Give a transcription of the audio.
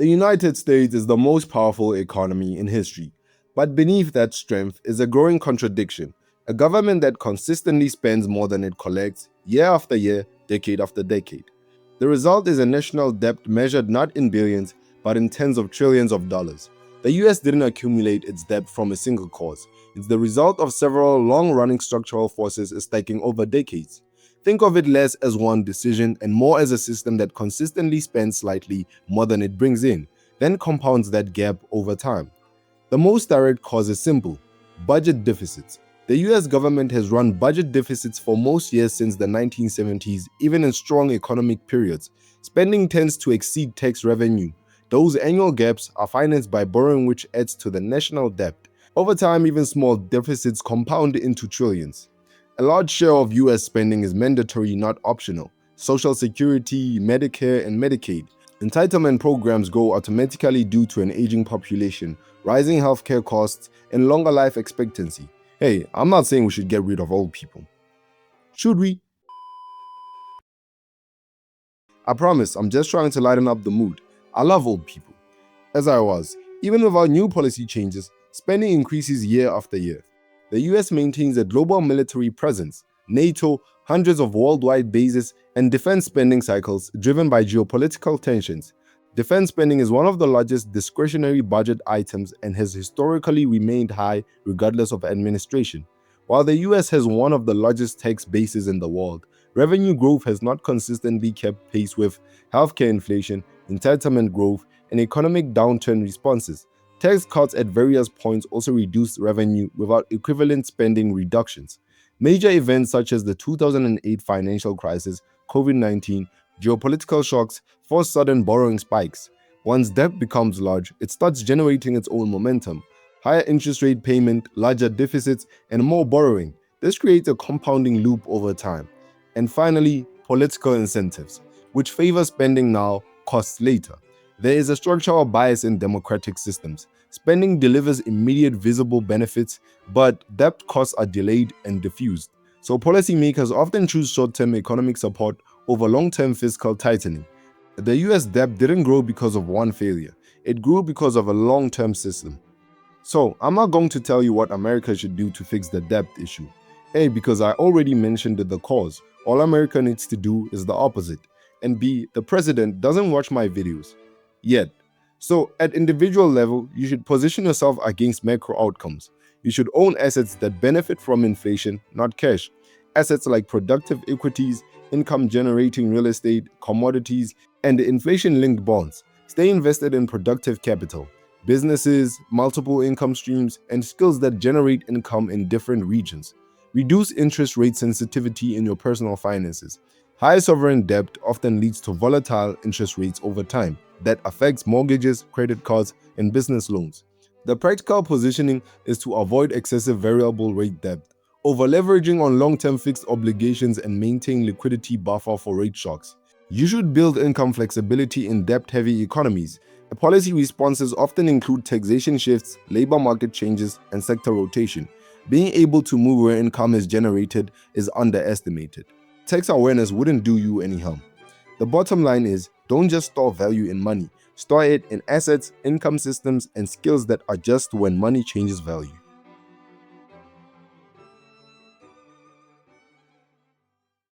The United States is the most powerful economy in history, but beneath that strength is a growing contradiction, a government that consistently spends more than it collects, year after year, decade after decade. The result is a national debt measured not in billions, but in tens of trillions of dollars. The US didn't accumulate its debt from a single cause. It's the result of several long-running structural forces stacking over decades. Think of it less as one decision and more as a system that consistently spends slightly more than it brings in, then compounds that gap over time. The most direct cause is simple: budget deficits. The US government has run budget deficits for most years since the 1970s, even in strong economic periods. Spending tends to exceed tax revenue. Those annual gaps are financed by borrowing, which adds to the national debt. Over time, even small deficits compound into trillions. A large share of US spending is mandatory, not optional. Social Security, Medicare, and Medicaid. Entitlement programs grow automatically due to an aging population, rising healthcare costs, and longer life expectancy. Hey, I'm not saying we should get rid of old people. Should we? I promise, I'm just trying to lighten up the mood. I love old people. As I was, even without new policy changes, spending increases year after year. The US maintains a global military presence, NATO, hundreds of worldwide bases, and defense spending cycles driven by geopolitical tensions. Defense spending is one of the largest discretionary budget items and has historically remained high regardless of administration. While the US has one of the largest tax bases in the world, revenue growth has not consistently kept pace with healthcare inflation, entitlement growth, and economic downturn responses. Tax cuts at various points also reduced revenue without equivalent spending reductions. Major events such as the 2008 financial crisis, COVID-19, geopolitical shocks force sudden borrowing spikes. Once debt becomes large, it starts generating its own momentum. Higher interest rate payment, larger deficits, and more borrowing. This creates a compounding loop over time. And finally, political incentives, which favor spending now, costs later. There is a structural bias in democratic systems. Spending delivers immediate visible benefits, but debt costs are delayed and diffused. So policymakers often choose short-term economic support over long-term fiscal tightening. The US debt didn't grow because of one failure. It grew because of a long-term system. So I'm not going to tell you what America should do to fix the debt issue. A, because I already mentioned the cause. All America needs to do is the opposite. And B, the president doesn't watch my videos. Yet. So at individual level, you should position yourself against macro outcomes. You should own assets that benefit from inflation, not cash. Assets like productive equities, income-generating real estate, commodities, and inflation-linked bonds. Stay invested in productive capital, businesses, multiple income streams, and skills that generate income in different regions. Reduce interest rate sensitivity in your personal finances. High sovereign debt often leads to volatile interest rates over time that affects mortgages, credit cards, and business loans. The practical positioning is to avoid excessive variable rate debt, over-leveraging on long-term fixed obligations, and maintain liquidity buffer for rate shocks. You should build income flexibility in debt-heavy economies. Policy responses often include taxation shifts, labor market changes, and sector rotation. Being able to move where income is generated is underestimated. Tax awareness wouldn't do you any harm. The bottom line is, don't just store value in money. Store it in assets, income systems, and skills that adjust when money changes value.